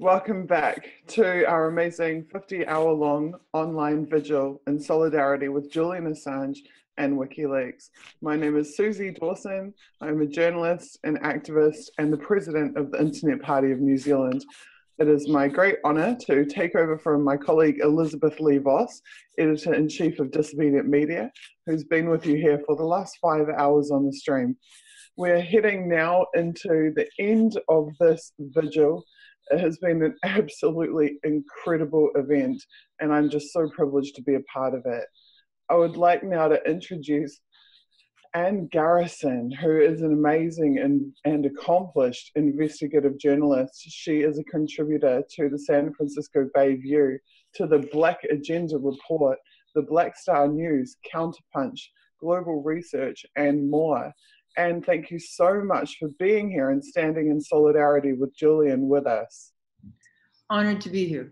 Welcome back to our amazing 50-hour-long online vigil in solidarity with Julian Assange and WikiLeaks. My name is Susie Dawson. I'm a journalist, an activist, and the president of the Internet Party of New Zealand. It is my great honour to take over from my colleague Elizabeth Lee Voss, Editor-in-Chief of Disobedient Media, who's been with you here for the last 5 hours on the stream. We're heading now into the end of this vigil. It has been an absolutely incredible event, and I'm just so privileged to be a part of it. I would like now to introduce Anne Garrison, who is an amazing and accomplished investigative journalist. She is a contributor to the San Francisco Bay View, to the Black Agenda Report, the Black Star News, Counterpunch, Global Research, and more. And thank you so much for being here and standing in solidarity with Julian with us. Honored to be here.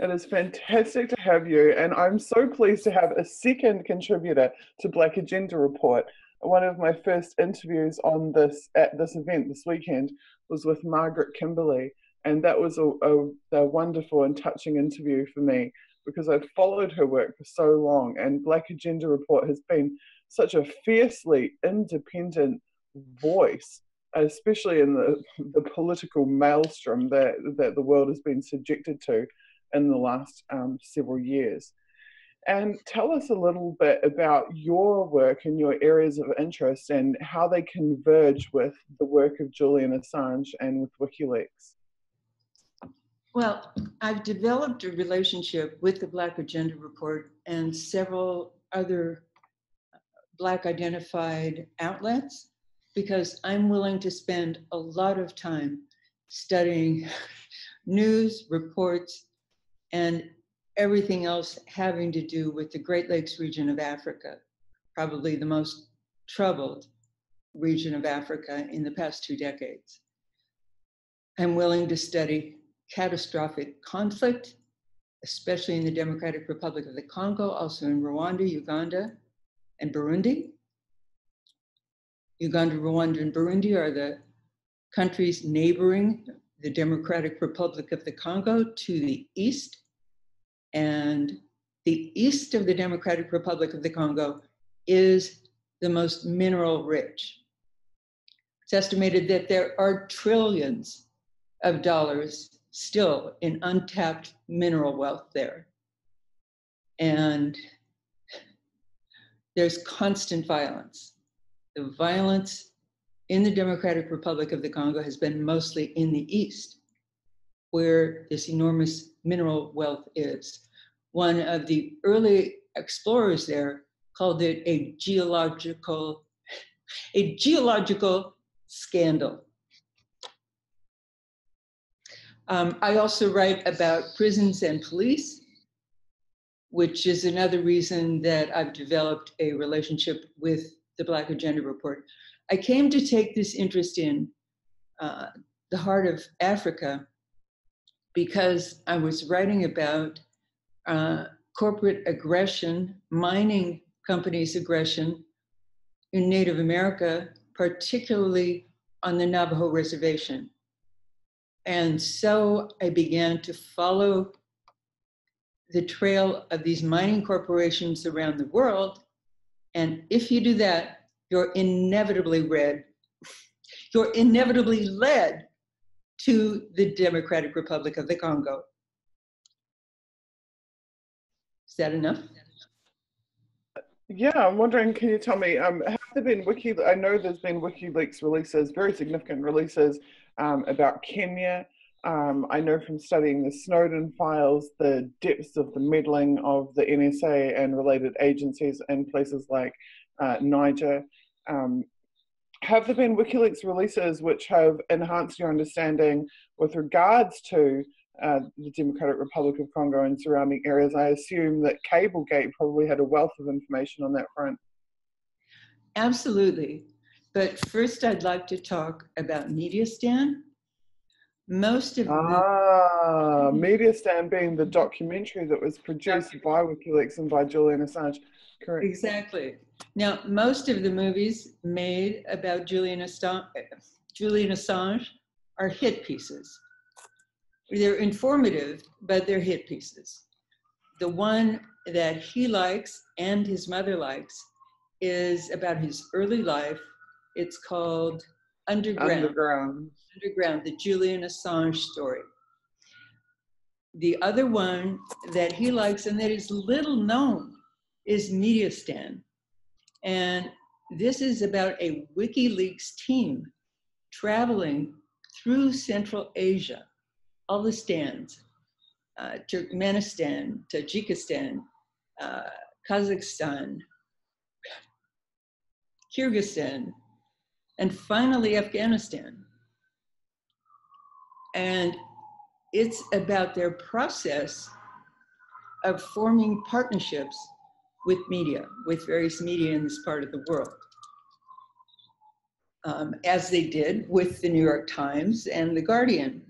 It is fantastic to have you, and I'm so pleased to have a second contributor to Black Agenda Report. One of my first interviews on at this event this weekend was with Margaret Kimberley, and that was a wonderful and touching interview for me because I've followed her work for so long, and Black Agenda Report has been such a fiercely independent voice, especially in the political maelstrom that the world has been subjected to in the last several years. And tell us a little bit about your work and your areas of interest and how they converge with the work of Julian Assange and with WikiLeaks. Well, I've developed a relationship with the Black Agenda Report and several other Black identified outlets because I'm willing to spend a lot of time studying news, reports, and everything else having to do with the Great Lakes region of Africa, probably the most troubled region of Africa in the past 2 decades. I'm willing to study catastrophic conflict, especially in the Democratic Republic of the Congo, also in Rwanda, Uganda, and Burundi. Uganda, Rwanda, and Burundi are the countries neighboring the Democratic Republic of the Congo to the east. And the east of the Democratic Republic of the Congo is the most mineral rich. It's estimated that there are trillions of dollars still in untapped mineral wealth there. And there's constant violence. The violence in the Democratic Republic of the Congo has been mostly in the east, where this enormous mineral wealth is. One of the early explorers there called it a geological scandal. I also write about prisons and police, which is another reason that I've developed a relationship with the Black Agenda Report. I came to take this interest in the heart of Africa because I was writing about corporate aggression, mining companies' aggression in Native America, particularly on the Navajo reservation. And so I began to follow the trail of these mining corporations around the world. And if you do that, you're inevitably led to the Democratic Republic of the Congo. Is that enough? Yeah, I'm wondering, can you tell me, have there been I know there's been WikiLeaks releases, very significant releases about Kenya. I know from studying the Snowden files, the depths of the meddling of the NSA and related agencies in places like Niger. Have there been WikiLeaks releases which have enhanced your understanding with regards to the Democratic Republic of Congo and surrounding areas? I assume that Cablegate probably had a wealth of information on that front. Absolutely. But first, I'd like to talk about MediaStan. Most of MediaStan being the documentary that was produced by WikiLeaks and by Julian Assange. Correct. Exactly. Now, most of the movies made about Julian Assange are hit pieces. They're informative, but they're hit pieces. The one that he likes and his mother likes is about his early life. It's called Underground, the Julian Assange story. The other one that he likes and that is little known is Media Stand. And this is about a WikiLeaks team traveling through Central Asia, all the stands, Turkmenistan, Tajikistan, Kazakhstan, Kyrgyzstan, and finally Afghanistan. And it's about their process of forming partnerships with media, with various media in this part of the world. As they did with the New York Times and the Guardian,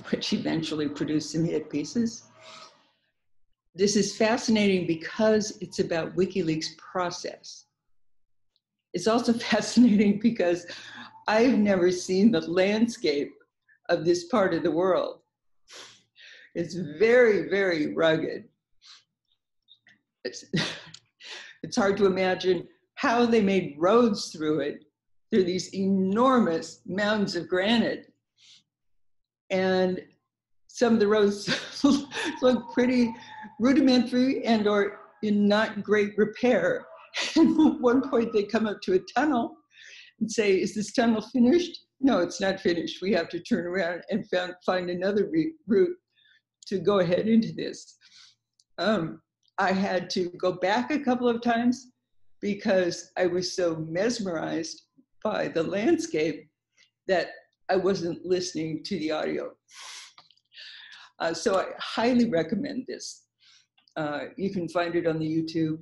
which eventually produced some hit pieces. This is fascinating because it's about WikiLeaks' process. It's also fascinating because I've never seen the landscape of this part of the world. It's very, very rugged. It's hard to imagine how they made roads through it, through these enormous mountains of granite. And some of the roads look pretty rudimentary and or in not great repair. And at one point they come up to a tunnel and say, is this tunnel finished? No, it's not finished. We have to turn around and find another route to go ahead into this. I had to go back a couple of times because I was so mesmerized by the landscape that I wasn't listening to the audio. So I highly recommend this. You can find it on the YouTube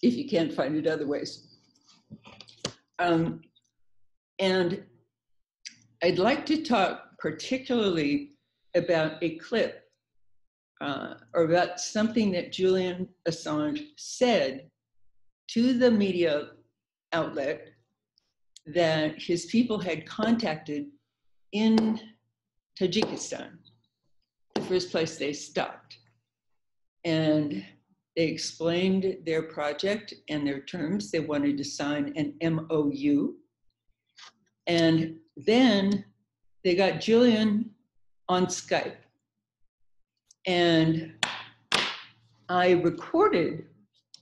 if you can't find it other ways. And I'd like to talk particularly about a clip or about something that Julian Assange said to the media outlet that his people had contacted in Tajikistan, the first place they stopped. And they explained their project and their terms. They wanted to sign an MOU. And then they got Julian on Skype. And I recorded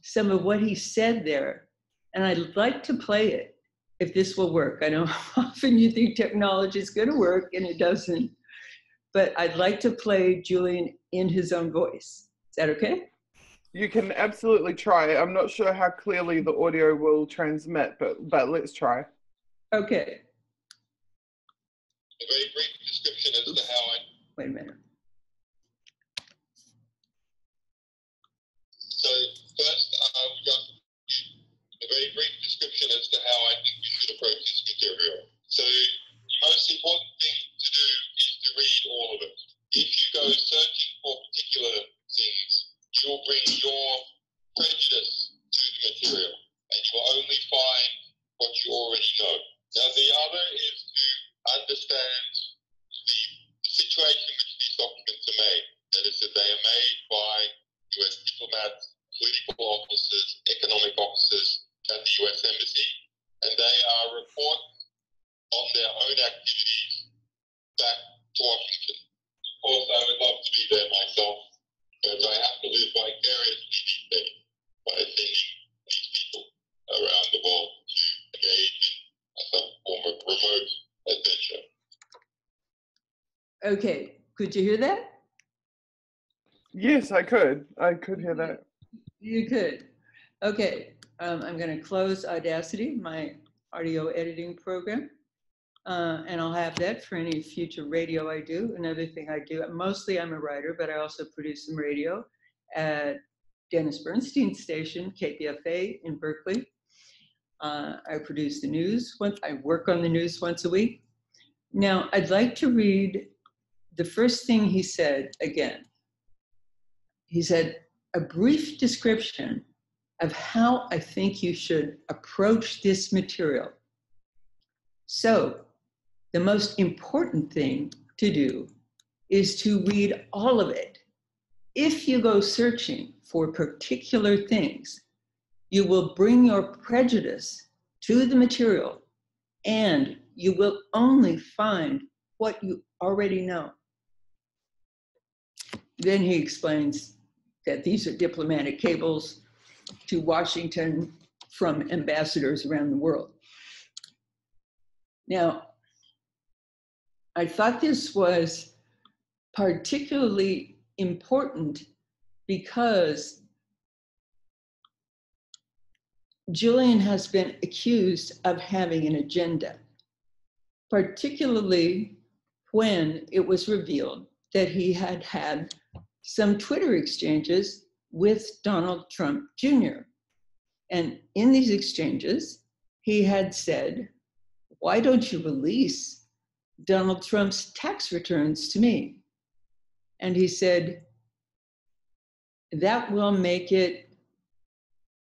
some of what he said there. And I'd like to play it if this will work. I know often you think technology is going to work and it doesn't. But I'd like to play Julian in his own voice. Is that okay? You can absolutely try. I'm not sure how clearly the audio will transmit, but let's try. Okay. A very brief description as to how I... Wait a minute. So first, we've got a very brief description as to how I think you should approach this material. So the most important thing to do is to read all of it. If you go searching for particular things, you'll bring your prejudice to the material, and you will only find what you already know. Now, the other is to understand the situation in which these documents are made. That is, that they are made by US diplomats, political officers, economic officers at the US Embassy, and they are reports on their own activities back to Washington. Of course, I would love to be there myself, but I have to live vicariously these days by sending these people around the world to engage in some form of remote adventure. Okay, could you hear that? Yes, I could. I could hear that. You could. Okay, I'm going to close Audacity, my audio editing program, and I'll have that for any future radio I do. Another thing I do, mostly I'm a writer, but I also produce some radio at Dennis Bernstein's station, KPFA in Berkeley. I produce the news. I work on the news once a week. Now, I'd like to read the first thing he said again. He said, a brief description of how I think you should approach this material. So, the most important thing to do is to read all of it. If you go searching for particular things, you will bring your prejudice to the material, and you will only find what you already know. Then he explains that these are diplomatic cables to Washington from ambassadors around the world. Now, I thought this was particularly important because Julian has been accused of having an agenda, particularly when it was revealed that he had had some Twitter exchanges with Donald Trump Jr. And in these exchanges, he had said, "Why don't you release Donald Trump's tax returns to me?" And he said, "That will make it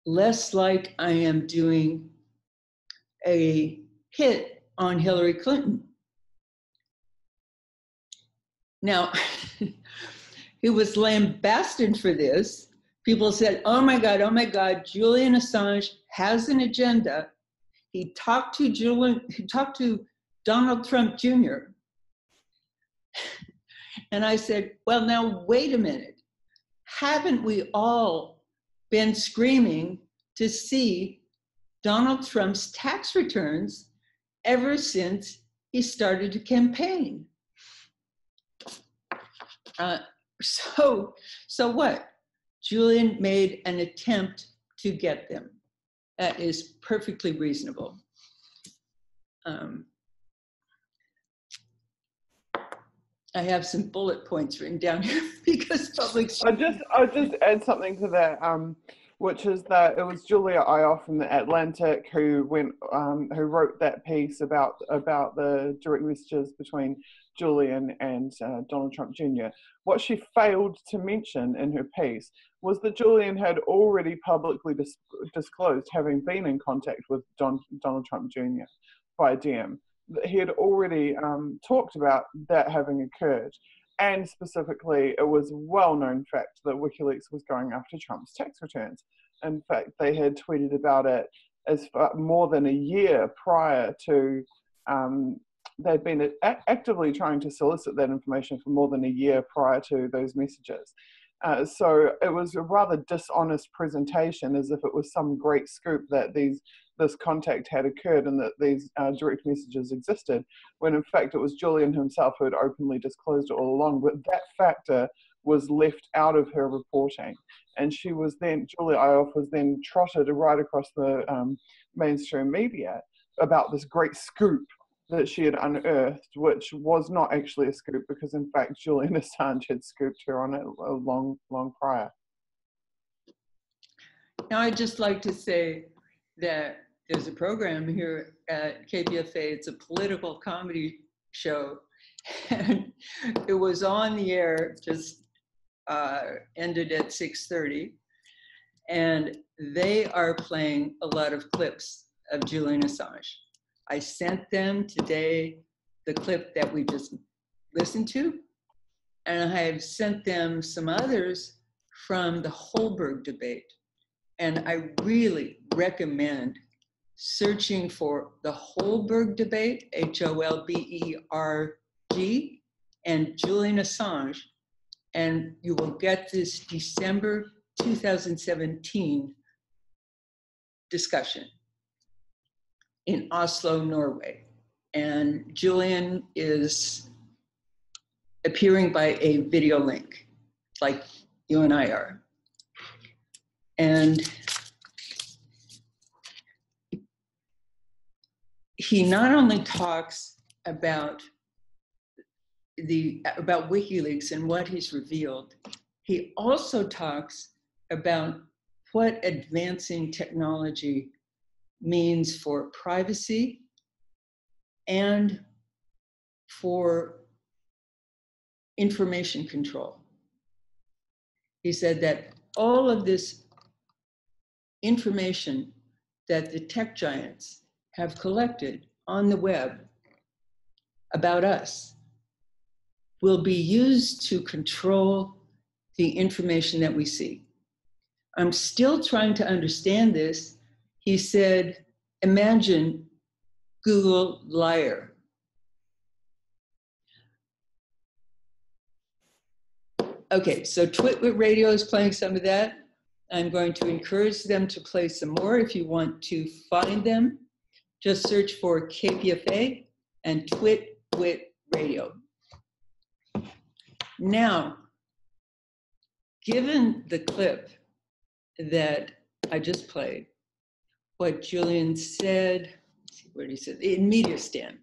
less like I am doing a hit on Hillary Clinton." Now, he was lambasted for this. People said, oh my God, Julian Assange has an agenda. He talked to Donald Trump Jr. And I said, well, now wait a minute. Haven't we all been screaming to see Donald Trump's tax returns ever since he started to campaign? So what? Julian made an attempt to get them. That is perfectly reasonable. I have some bullet points written down here because public. I'll just add something to that, which is that it was Julia Ioffe from the Atlantic who wrote that piece about the direct messages between Julian and Donald Trump Jr. What she failed to mention in her piece was that Julian had already publicly disclosed having been in contact with Donald Trump Jr. by DM. He had already talked about that having occurred. And specifically, it was a well-known fact that WikiLeaks was going after Trump's tax returns. In fact, they had tweeted about it as more than a year prior to, they'd been actively trying to solicit that information for more than a year prior to those messages. So it was a rather dishonest presentation, as if it was some great scoop that this contact had occurred and that these direct messages existed, when in fact it was Julian himself who had openly disclosed it all along. But that factor was left out of her reporting. And Julia Ioffe was then trotted right across the mainstream media about this great scoop that she had unearthed, which was not actually a scoop, because in fact Julian Assange had scooped her on it a long prior. Now I'd just like to say that there's a program here at KPFA, it's a political comedy show, and it was on the air, just ended at 6:30, and they are playing a lot of clips of Julian Assange. I sent them today the clip that we just listened to, and I have sent them some others from the Holberg debate. And I really recommend searching for the Holberg debate, Holberg, and Julian Assange, and you will get this December 2017 discussion in Oslo, Norway. And Julian is appearing by a video link, like you and I are. And he not only talks about WikiLeaks and what he's revealed, he also talks about what advancing technology means for privacy and for information control. He said that all of this information that the tech giants have collected on the web about us will be used to control the information that we see. I'm still trying to understand this. He said, imagine Google liar. Okay, so Twitwit Radio is playing some of that. I'm going to encourage them to play some more. If you want to find them, just search for KPFA and Twitwit Radio. Now, given the clip that I just played, what Julian said, let's see what he said, in Media Stand,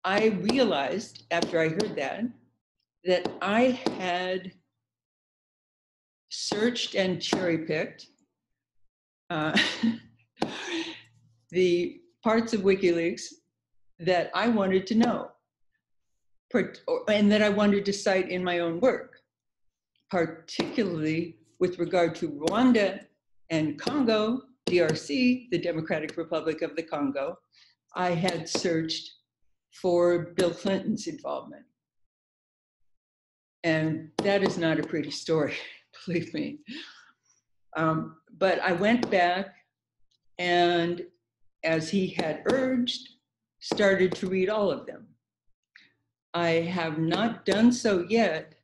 I realized after I heard that I had searched and cherry-picked the parts of WikiLeaks that I wanted to know, and that I wanted to cite in my own work, particularly with regard to Rwanda and Congo, DRC, the Democratic Republic of the Congo. I had searched for Bill Clinton's involvement. And that is not a pretty story, believe me. But I went back and, as he had urged, started to read all of them. I have not done so yet,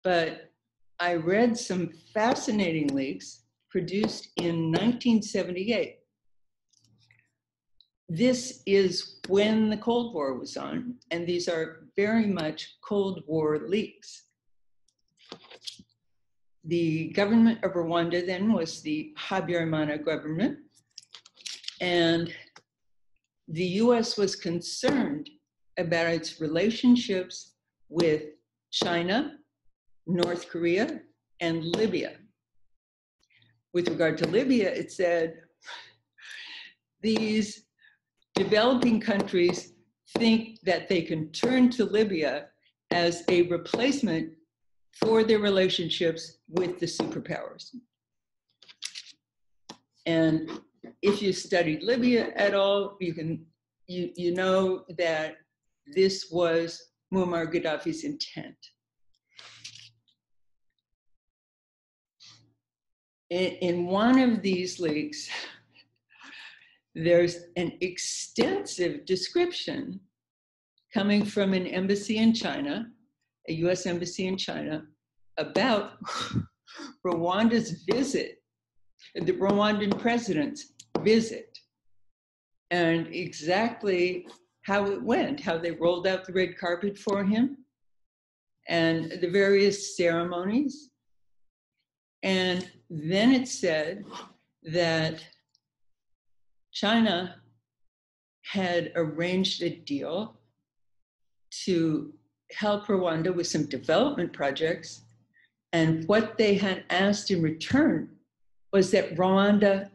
but I read some fascinating leaks produced in 1978. This is when the Cold War was on, and these are very much Cold War leaks. The government of Rwanda then was the Habyarimana government, and the US was concerned about its relationships with China, North Korea, and Libya. With regard to Libya, it said, these developing countries think that they can turn to Libya as a replacement for their relationships with the superpowers. And if you studied Libya at all, you know that this was Muammar Gaddafi's intent. In one of these leaks, there's an extensive description coming from an embassy in China, a US embassy in China, about Rwanda's visit, the Rwandan president's visit, and exactly how it went, how they rolled out the red carpet for him, and the various ceremonies. And then it said that China had arranged a deal to help Rwanda with some development projects. And what they had asked in return was that Rwanda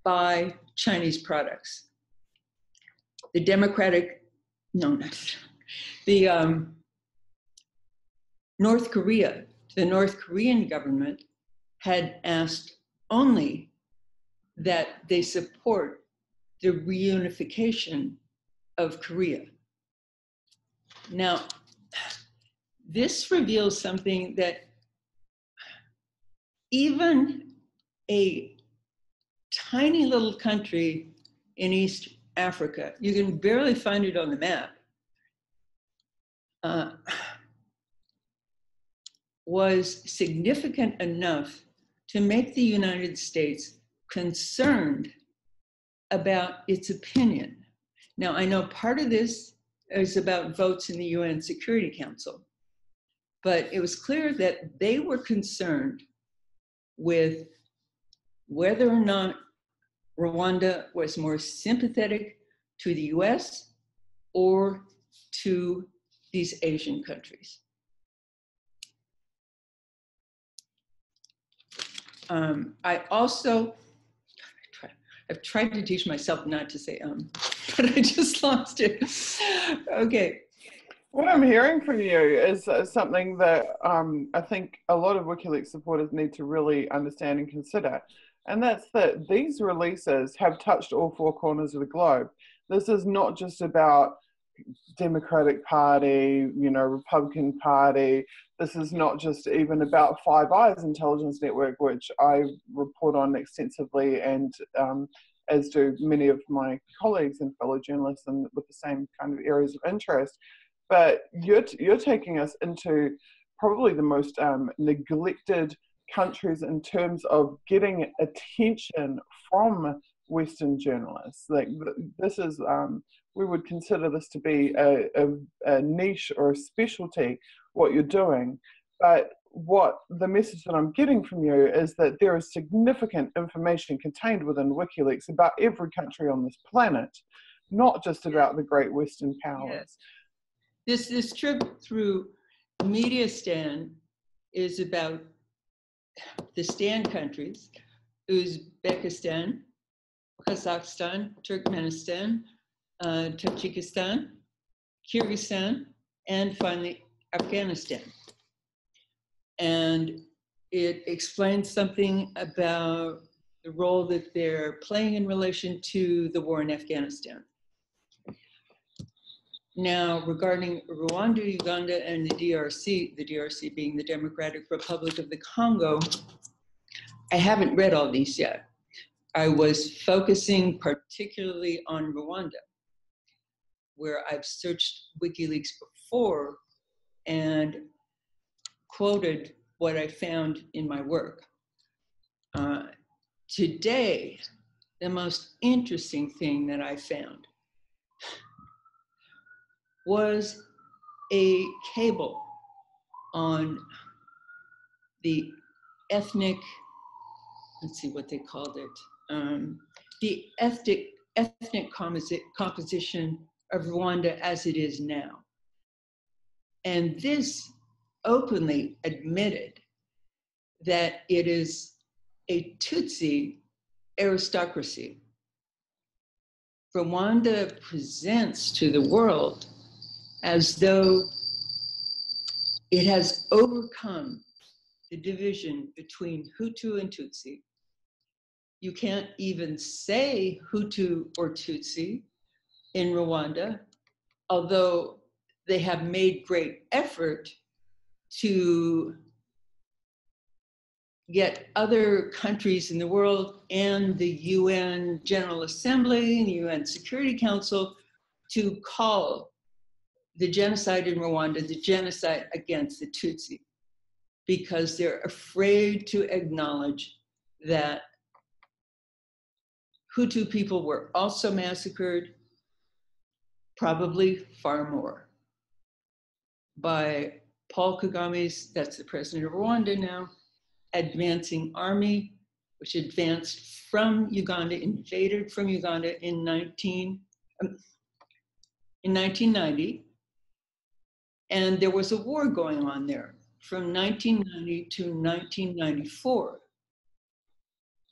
buy Chinese products. The North Korea, the North Korean government had asked only that they support the reunification of Korea. Now, this reveals something that even a tiny little country in East Africa, you can barely find it on the map, was significant enough to make the United States concerned about its opinion. Now, I know part of this is about votes in the UN Security Council, but it was clear that they were concerned with whether or not Rwanda was more sympathetic to the US or to these Asian countries. I've tried to teach myself not to say but I just lost it. Okay. What I'm hearing from you is something that I think a lot of WikiLeaks supporters need to really understand and consider. And that's that these releases have touched all four corners of the globe. This is not just about Democratic Party, you know, Republican Party. This is not just even about Five Eyes intelligence network, which I report on extensively, and as do many of my colleagues and fellow journalists and with the same kind of areas of interest. But you're taking us into probably the most neglected countries in terms of getting attention from Western journalists. Like this is, we would consider this to be a niche or a specialty, what you're doing. But what the message that I'm getting from you is that there is significant information contained within WikiLeaks about every country on this planet, not just about the great Western powers. Yes. This trip through Media Stand is about the stand countries: Uzbekistan, Kazakhstan, Turkmenistan, Tajikistan, Kyrgyzstan, and finally Afghanistan. And it explains something about the role that they're playing in relation to the war in Afghanistan. Now, regarding Rwanda, Uganda, and the DRC being the Democratic Republic of the Congo, I haven't read all these yet. I was focusing particularly on Rwanda, where I've searched WikiLeaks before and quoted what I found in my work. Today, the most interesting thing that I found was a cable on the ethnic, let's see what they called it, the ethnic composition of Rwanda as it is now. And this openly admitted that it is a Tutsi aristocracy. Rwanda presents to the world as though it has overcome the division between Hutu and Tutsi. You can't even say Hutu or Tutsi in Rwanda, although they have made great effort to get other countries in the world and the UN General Assembly and the UN Security Council to call the genocide in Rwanda the genocide against the Tutsi, because they're afraid to acknowledge that Hutu people were also massacred, probably far more, by Paul Kagame's, that's the president of Rwanda now, advancing army, which advanced from Uganda, invaded from Uganda in 1990. And there was a war going on there from 1990 to 1994.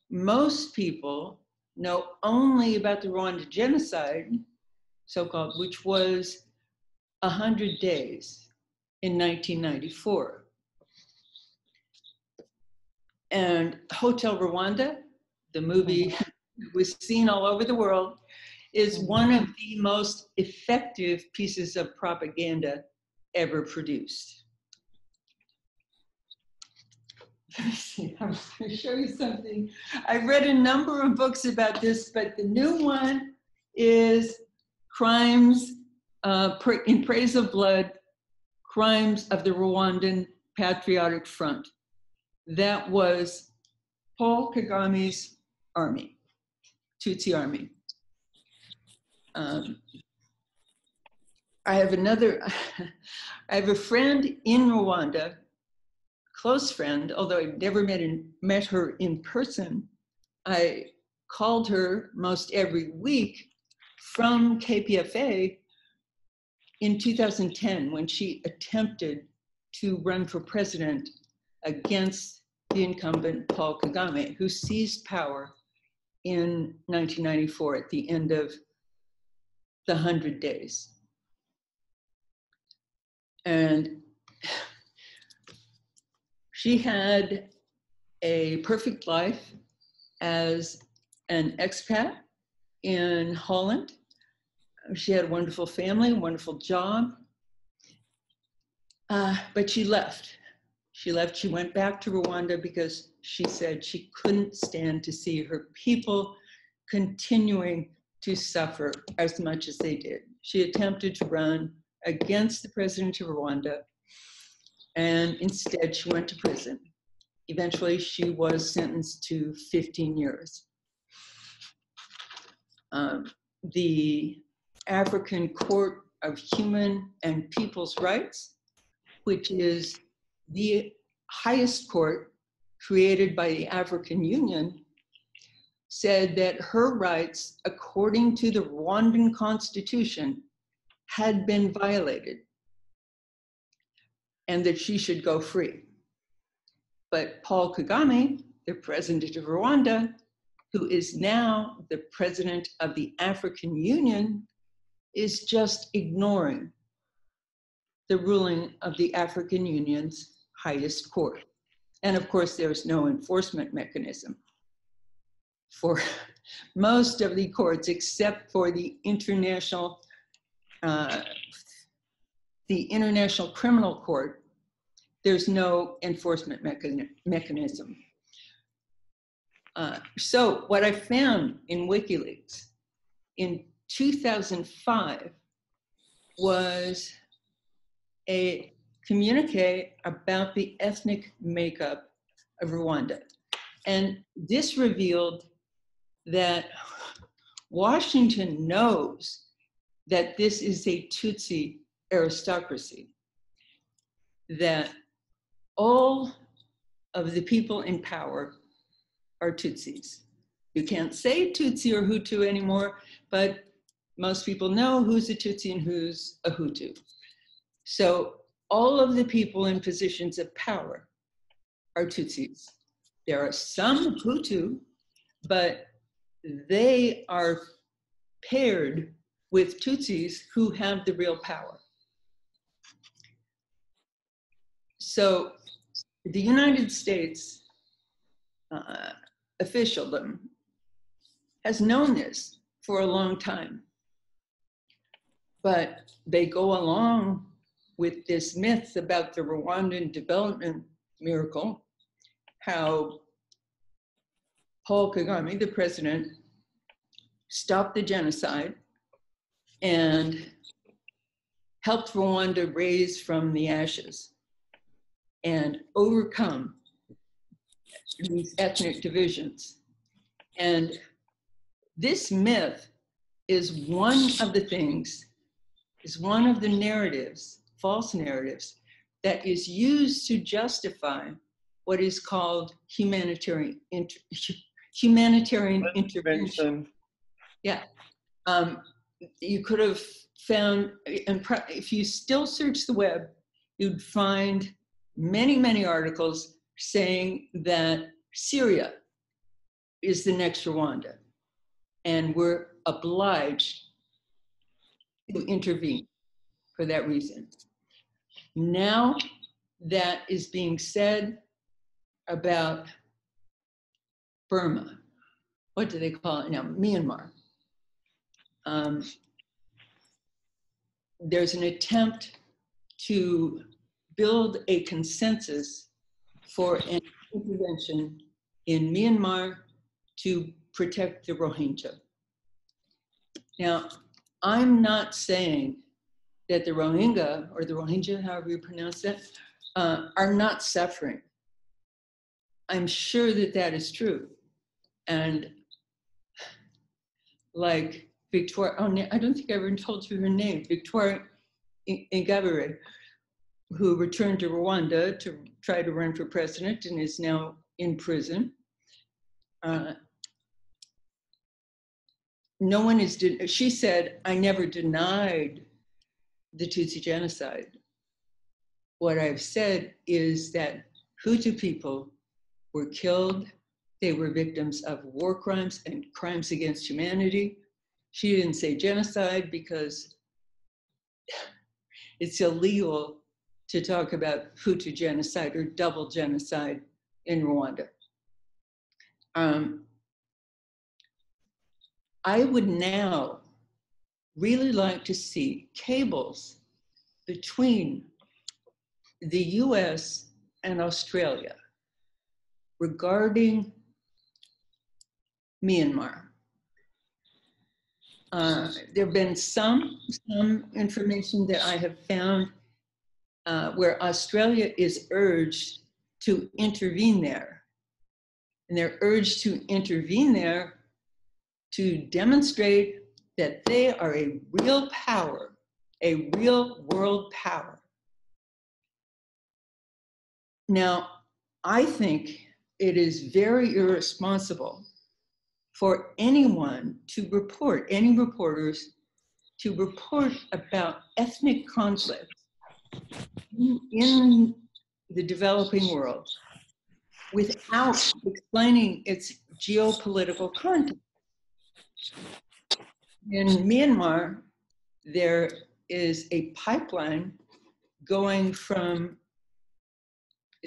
Most people know only about the Rwanda genocide, so-called, which was 100 days in 1994. And Hotel Rwanda, the movie was seen all over the world, is one of the most effective pieces of propaganda ever produced. Let me see, I'm going to show you something. I've read a number of books about this, but the new one is Crimes in Praise of Blood, Crimes of the Rwandan Patriotic Front. That was Paul Kagame's army, Tutsi army. I have a friend in Rwanda, close friend, although I've never met her in person. I called her most every week from KPFA in 2010 when she attempted to run for president against the incumbent Paul Kagame, who seized power in 1994 at the end of the 100 days. And she had a perfect life as an expat in Holland. She had a wonderful family, a wonderful job, but she left. She left, she went back to Rwanda because she said she couldn't stand to see her people continuing to suffer as much as they did. She attempted to run against the president of Rwanda, and instead she went to prison. Eventually, she was sentenced to 15 years. The African Court of Human and People's Rights, which is the highest court created by the African Union, said that her rights, according to the Rwandan constitution, had been violated and that she should go free. But Paul Kagame, the president of Rwanda, who is now the president of the African Union, is just ignoring the ruling of the African Union's highest court. And of course, there's no enforcement mechanism for most of the courts, except for the International Criminal Court. There's no enforcement mechanism. So what I found in WikiLeaks in 2005 was a communique about the ethnic makeup of Rwanda. And this revealed that Washington knows that this is a Tutsi aristocracy, that all of the people in power are Tutsis. You can't say Tutsi or Hutu anymore, but most people know who's a Tutsi and who's a Hutu. So all of the people in positions of power are Tutsis. There are some Hutu, but they are paired with Tutsis who have the real power. So the United States officialdom has known this for a long time, but they go along with this myth about the Rwandan development miracle, how Paul Kagame, the president, stopped the genocide and helped Rwanda raise from the ashes and overcome these ethnic divisions. And this myth is one of the things, is one of the narratives, false narratives, that is used to justify what is called humanitarian intervention. Yeah. You could have found, and if you still search the web, you'd find many, many articles saying that Syria is the next Rwanda, and we're obliged to intervene for that reason. Now that is being said about Burma. What do they call it now? Myanmar. There's an attempt to build a consensus for an intervention in Myanmar to protect the Rohingya. Now, I'm not saying that the Rohingya, or the Rohingya, however you pronounce that, are not suffering. I'm sure that that is true. And like Victoire, oh, I don't think I ever told you her name, Victoire Ingabire, who returned to Rwanda to try to run for president and is now in prison. No one is, she said, I never denied the Tutsi genocide. What I've said is that Hutu people were killed. They were victims of war crimes and crimes against humanity. She didn't say genocide because it's illegal to talk about Hutu genocide or double genocide in Rwanda. I would now really like to see cables between the US and Australia regarding Myanmar. There have been some information that I have found where Australia is urged to intervene there. And they're urged to intervene there to demonstrate that they are a real power, a real world power. Now, I think it is very irresponsible for anyone to report, any reporters, to report about ethnic conflict in the developing world without explaining its geopolitical context. In Myanmar, there is a pipeline going from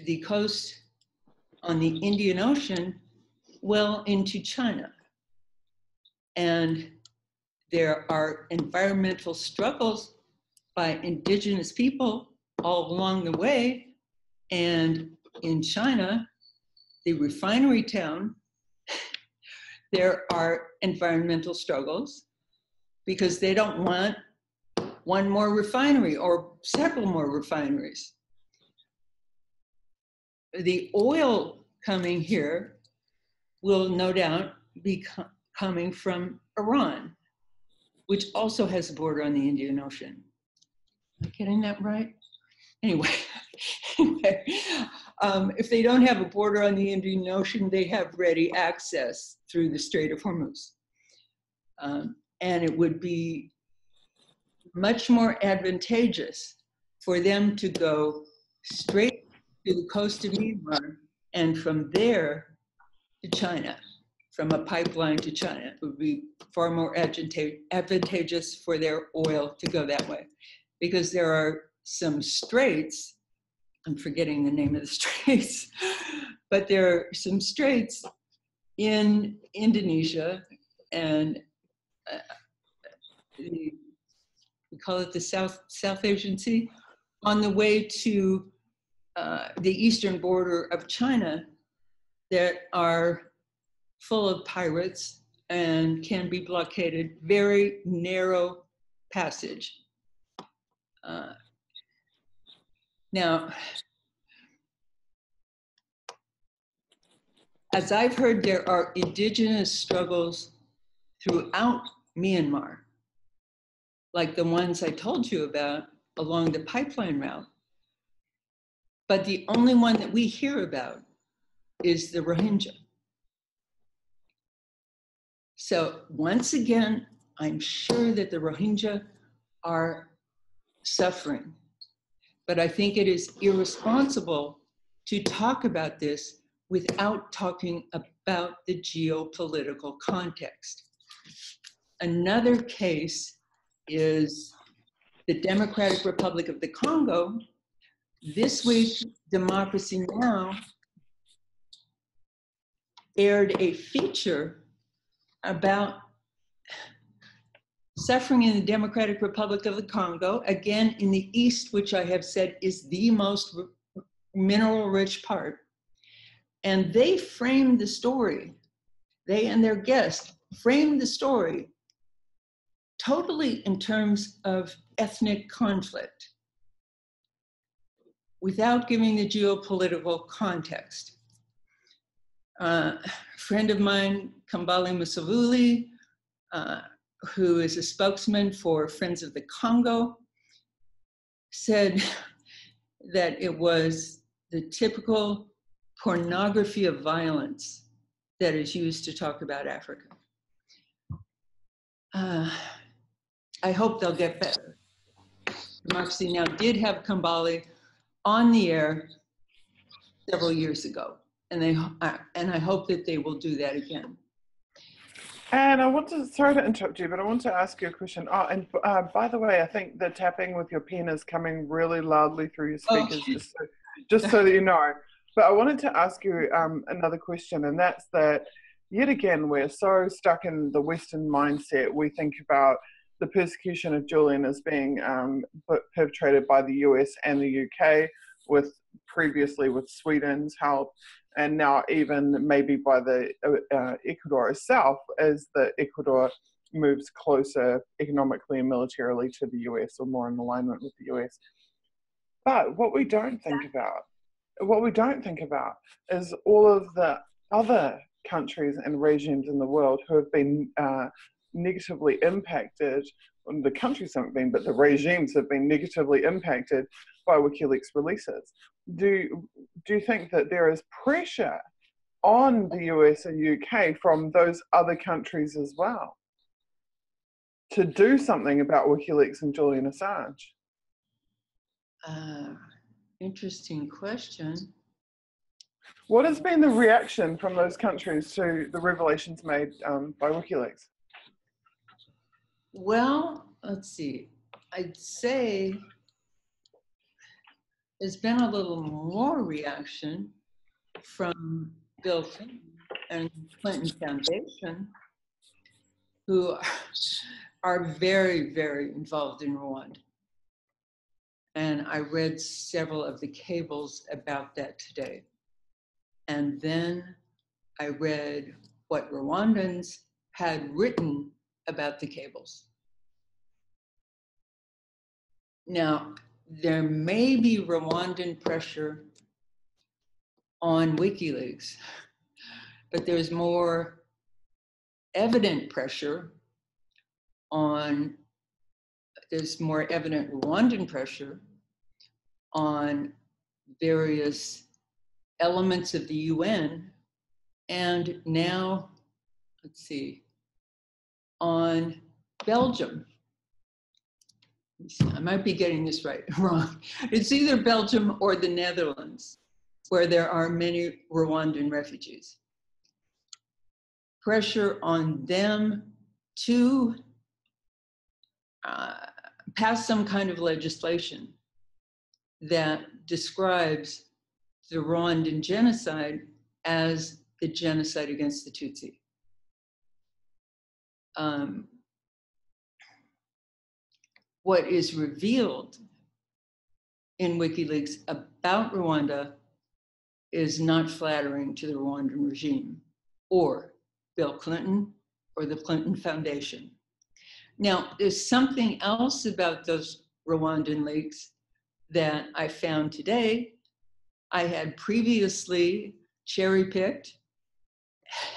the coast on the Indian Ocean well into China. And there are environmental struggles by indigenous people all along the way. And in China, the refinery town, there are environmental struggles because they don't want one more refinery or several more refineries. The oil coming here will no doubt be coming from Iran, which also has a border on the Indian Ocean. Am I getting that right? Anyway, if they don't have a border on the Indian Ocean, they have ready access through the Strait of Hormuz. And it would be much more advantageous for them to go straight to the coast of Myanmar and from there to China, from a pipeline to China. It would be far more advantageous for their oil to go that way, because there are some straits, I'm forgetting the name of the straits, but there are some straits in Indonesia, and we call it the South Asian Sea, on the way to the eastern border of China, that are full of pirates and can be blockaded, very narrow passage. Now, as I've heard, there are indigenous struggles throughout Myanmar, like the ones I told you about along the pipeline route. But the only one that we hear about is the Rohingya. So once again, I'm sure that the Rohingya are suffering, but I think it is irresponsible to talk about this without talking about the geopolitical context. Another case is the Democratic Republic of the Congo. This week, Democracy Now! Aired a feature about suffering in the Democratic Republic of the Congo, again in the East, which I have said is the most mineral-rich part. And they framed the story, they and their guest framed the story totally in terms of ethnic conflict, without giving the geopolitical context. A friend of mine, Kambale Musavuli, who is a spokesman for Friends of the Congo, said that it was the typical pornography of violence that is used to talk about Africa. I hope they'll get better. Democracy Now! Did have Kambale on the air several years ago, and I hope that they will do that again. And I want to, sorry to interrupt you, but I want to ask you a question. Oh, and by the way, I think the tapping with your pen is coming really loudly through your speakers, okay. just so that you know. But I wanted to ask you another question, and that's that yet again, we're so stuck in the Western mindset. We think about the persecution of Julian as being perpetrated by the US and the UK, previously with Sweden's help, and now even maybe by the Ecuador itself, as the Ecuador moves closer economically and militarily to the US, or more in alignment with the US. But what we don't think about is all of the other countries and regimes in the world who have been negatively impacted. The countries haven't been, but the regimes have been negatively impacted by WikiLeaks releases. Do you think that there is pressure on the US and UK from those other countries as well to do something about WikiLeaks and Julian Assange? Interesting question. What has been the reaction from those countries to the revelations made by WikiLeaks? Well, let's see. I'd say there's been a little more reaction from Bill Clinton and Clinton Foundation, who are very, very involved in Rwanda. And I read several of the cables about that today. And then I read what Rwandans had written about the cables. Now, there may be Rwandan pressure on WikiLeaks, but there's more evident pressure on, there's more evident Rwandan pressure on various elements of the UN, and now, let's see, on Belgium. I might be getting this wrong. It's either Belgium or the Netherlands, where there are many Rwandan refugees. Pressure on them to pass some kind of legislation that describes the Rwandan genocide as the genocide against the Tutsi. What is revealed in WikiLeaks about Rwanda is not flattering to the Rwandan regime or Bill Clinton or the Clinton Foundation. Now, there's something else about those Rwandan leaks that I found today. I had previously cherry-picked,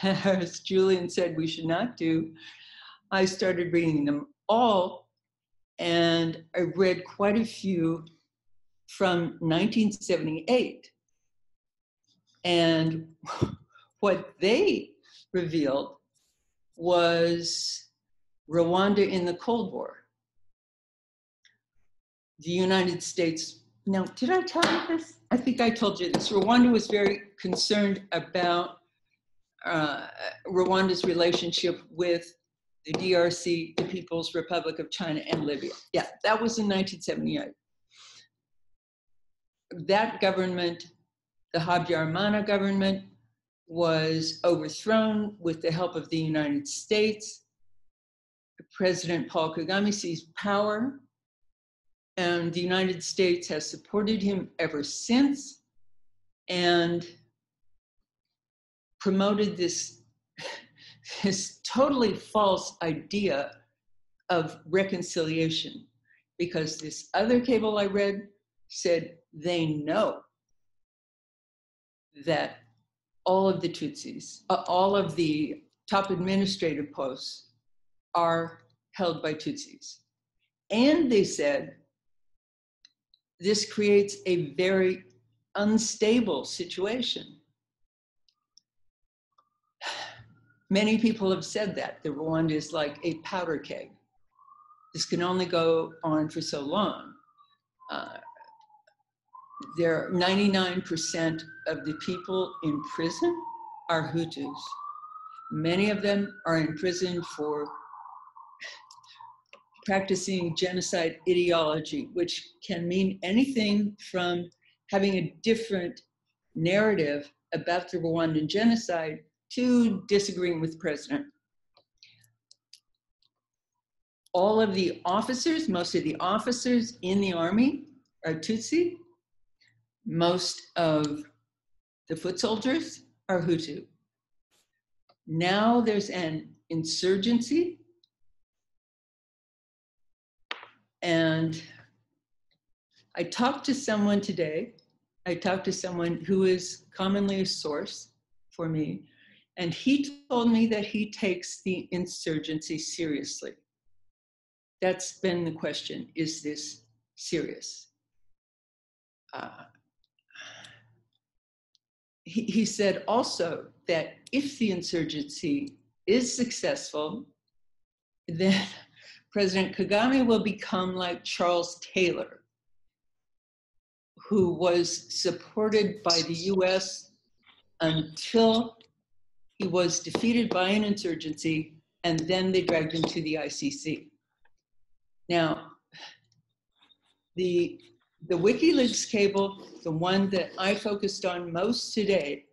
as Julian said we should not do. I started reading them all, and I read quite a few from 1978. And what they revealed was Rwanda in the Cold War. The United States, now, did I tell you this? I think I told you this. Rwanda was very concerned about Rwanda's relationship with the DRC, the People's Republic of China, and Libya. Yeah, that was in 1978. That government, the Habyarimana government, was overthrown with the help of the United States. President Paul Kagame seized power, and the United States has supported him ever since and promoted this totally false idea of reconciliation, because this other cable I read said they know that all of the Tutsis, all of the top administrative posts are held by Tutsis. And they said this creates a very unstable situation. Many people have said that Rwanda is like a powder keg. This can only go on for so long. There are 99% of the people in prison are Hutus. Many of them are in prison for practicing genocide ideology, which can mean anything from having a different narrative about the Rwandan genocide to disagreeing with the president. All of the officers, most of the officers in the army are Tutsi. Most of the foot soldiers are Hutu. Now there's an insurgency, and I talked to someone today. I talked to someone who is commonly a source for me, and he told me that he takes the insurgency seriously. That's been the question, is this serious? He said also that if the insurgency is successful, then President Kagame will become like Charles Taylor, who was supported by the US until he was defeated by an insurgency, and then they dragged him to the ICC. Now, the WikiLeaks cable, the one that I focused on most today,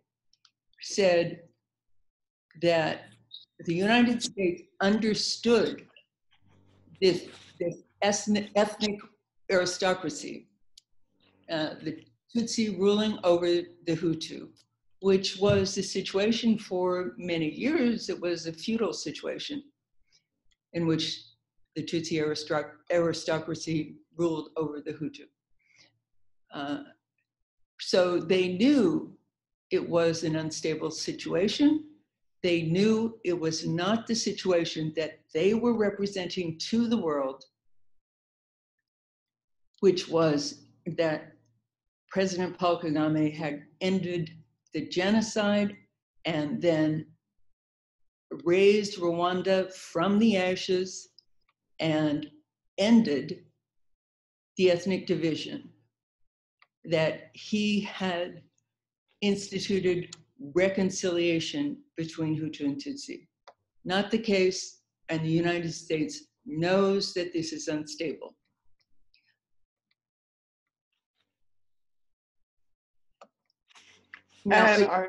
said that the United States understood this ethnic aristocracy, the Tutsi ruling over the Hutu, which was the situation for many years. It was a feudal situation in which the Tutsi aristocracy ruled over the Hutu. So they knew it was an unstable situation. They knew it was not the situation that they were representing to the world, which was that President Paul Kagame had ended the genocide and then raised Rwanda from the ashes and ended the ethnic division, that he had instituted reconciliation between Hutu and Tutsi. Not the case, and the United States knows that this is unstable. Now,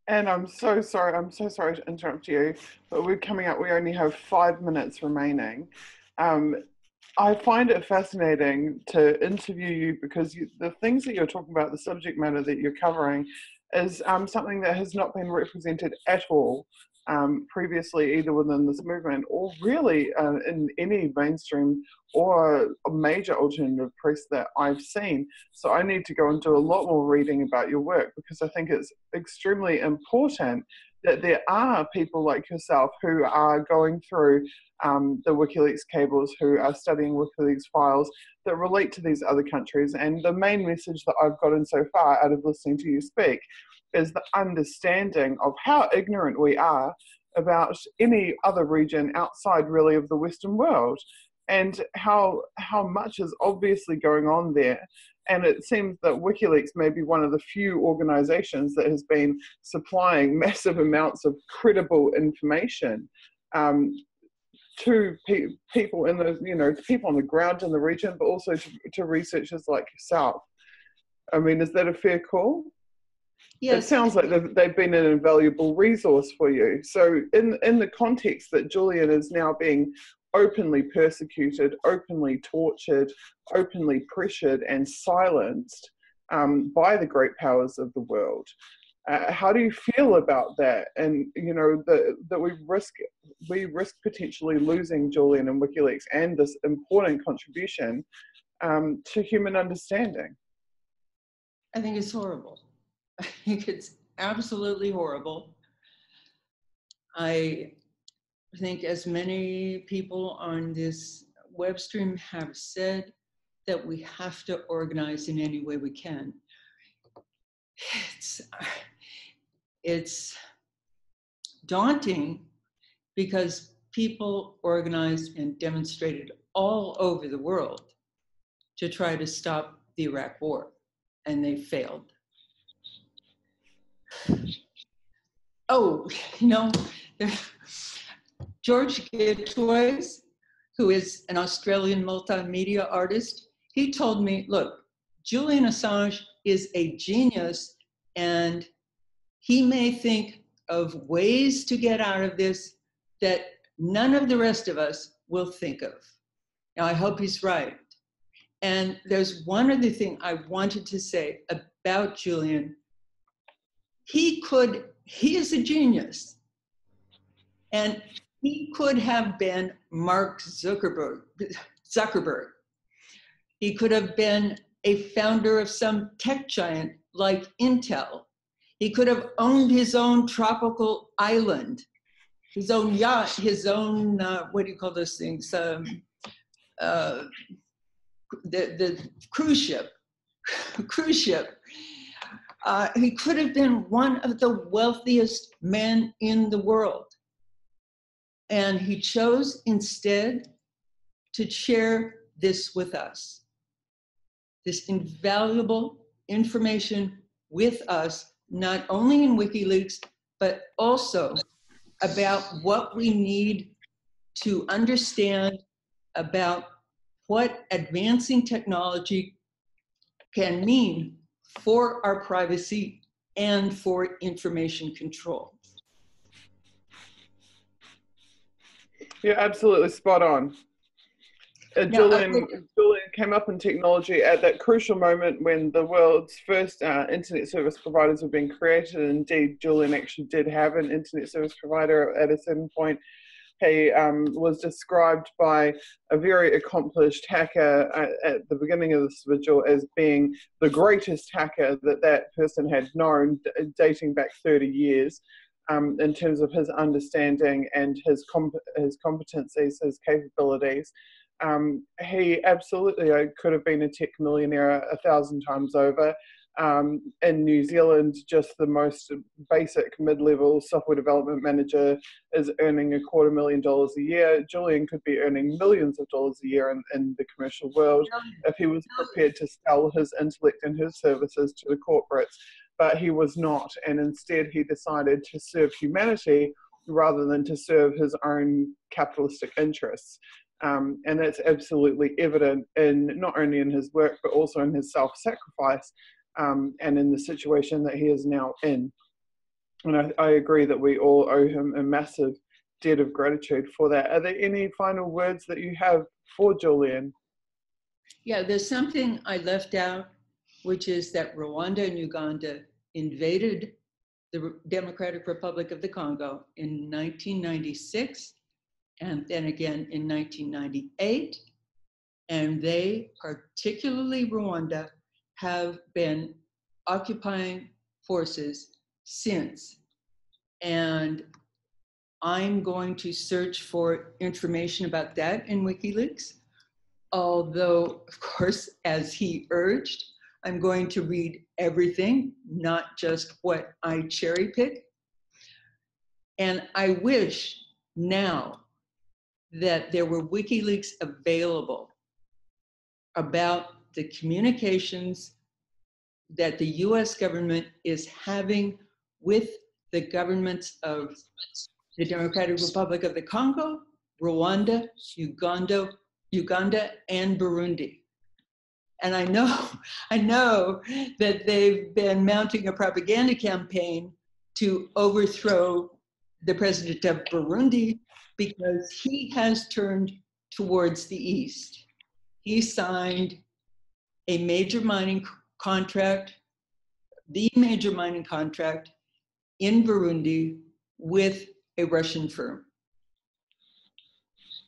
And I'm so sorry to interrupt you, but we're coming up, we only have 5 minutes remaining. I find it fascinating to interview you because the things that you're talking about, the subject matter that you're covering, is something that has not been represented at all previously, either within this movement or really in any mainstream or major alternative press that I've seen. So I need to go and do a lot more reading about your work, because I think it's extremely important that there are people like yourself who are going through the WikiLeaks cables, who are studying WikiLeaks files that relate to these other countries. And the main message that I've gotten so far out of listening to you speak is the understanding of how ignorant we are about any other region outside really of the Western world, and how much is obviously going on there. And it seems that WikiLeaks may be one of the few organizations that has been supplying massive amounts of credible information to people in the, to people on the ground in the region, but also to researchers like yourself. I mean, is that a fair call? Yes. It sounds like they've been an invaluable resource for you. So in the context that Julian is now being openly persecuted, openly tortured, openly pressured and silenced by the great powers of the world, how do you feel about that? And that we risk potentially losing Julian and WikiLeaks and this important contribution to human understanding. I think it's horrible. I think it's absolutely horrible. I think, as many people on this web stream have said, that we have to organize in any way we can. It's daunting because people organized and demonstrated all over the world to try to stop the Iraq War, and they failed. Oh, George Gittois, who is an Australian multimedia artist, he told me, look, Julian Assange is a genius, and he may think of ways to get out of this that none of the rest of us will think of. Now, I hope he's right. And there's one other thing I wanted to say about Julian. He is a genius. And he could have been Mark Zuckerberg. He could have been a founder of some tech giant like Intel. He could have owned his own tropical island, his own yacht, his own, what do you call those things? The cruise ship. He could have been one of the wealthiest men in the world. And he chose instead to share this with us, this invaluable information with us, not only in WikiLeaks, but also about what we need to understand about what advancing technology can mean for our privacy and for information control. You're absolutely spot on. Julian came up in technology at that crucial moment when the world's first internet service providers were being created. Indeed, Julian actually did have an internet service provider at a certain point. He was described by a very accomplished hacker at the beginning of this vigil as being the greatest hacker that person had known, dating back 30 years. In terms of his understanding and his competencies, his capabilities. He absolutely could have been a tech millionaire 1,000 times over. In New Zealand, just the most basic mid-level software development manager is earning $250,000 a year. Julian could be earning millions of dollars a year in the commercial world if he was prepared to sell his intellect and his services to the corporates. But he was not, and instead he decided to serve humanity rather than to serve his own capitalistic interests. And that's absolutely evident in not only in his work, but also in his self-sacrifice and in the situation that he is now in. And I agree that we all owe him a massive debt of gratitude for that. Are there any final words that you have for Julian? Yeah, there's something I left out, which is that Rwanda and Uganda invaded the Democratic Republic of the Congo in 1996, and then again in 1998. And they, particularly Rwanda, have been occupying forces since. And I'm going to search for information about that in WikiLeaks. Although, of course, as he urged, I'm going to read everything, not just what I cherry pick. And I wish now that there were WikiLeaks available about the communications that the US government is having with the governments of the Democratic Republic of the Congo, Rwanda, Uganda, and Burundi. And I know that they've been mounting a propaganda campaign to overthrow the president of Burundi because he has turned towards the east. He signed a major mining contract, the major mining contract in Burundi with a Russian firm.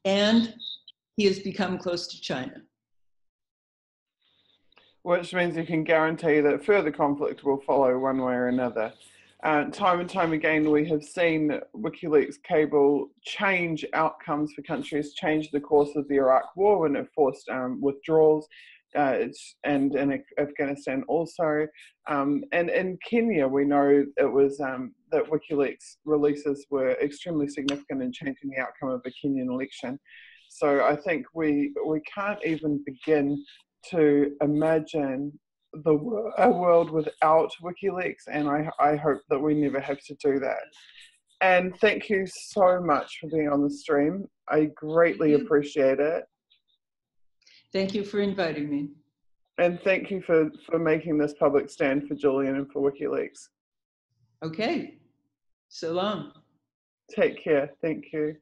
And he has become close to China. Which means you can guarantee that further conflict will follow one way or another. Time and time again, we have seen WikiLeaks cable change outcomes for countries, change the course of the Iraq war when it forced withdrawals, and in Afghanistan also. And in Kenya, we know it was that WikiLeaks releases were extremely significant in changing the outcome of the Kenyan election. So I think we can't even begin to imagine a world without WikiLeaks, and I hope that we never have to do that. And thank you so much for being on the stream. I greatly appreciate it. Thank you for inviting me. And thank you for making this public stand for Julian and for WikiLeaks. Okay. So long. Take care. Thank you.